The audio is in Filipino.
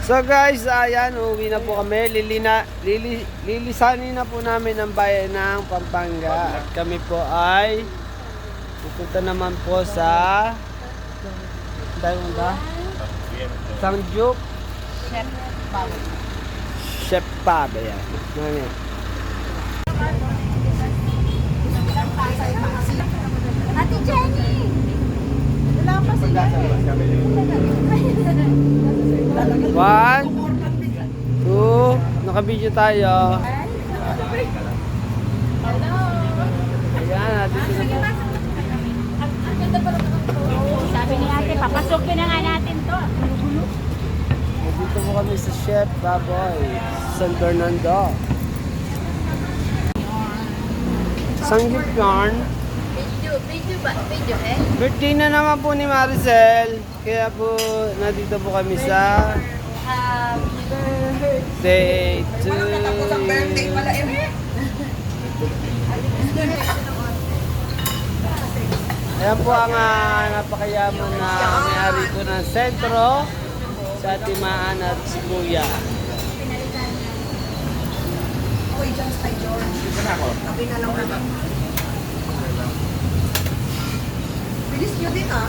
So guys, ayan, uwi na po kami. Lilisanin na po namin ang bayan ng Pampanga. At kami po ay pupunta naman po sa Sangyup Chef Pub. Ayan. Ayan. Ate Jenny! Wala pa sila. One, two, nakabidyo tayo. Hello! Ayan, natin na po. Sabi ni ate, papasukin na nga natin to. Dito po kami sa Chef Baboy, San Fernando. Sangyup yarn. Video eh? Birthday na naman po ni Maricel. Kaya po, nandito po kami sa birthday to you. Ayan po ang napakayaman na may-ari po ng sentro sa Timaan at si Kuya. Okay, dyan kay George. Sabi na lang naman. Bilis nyo din ah.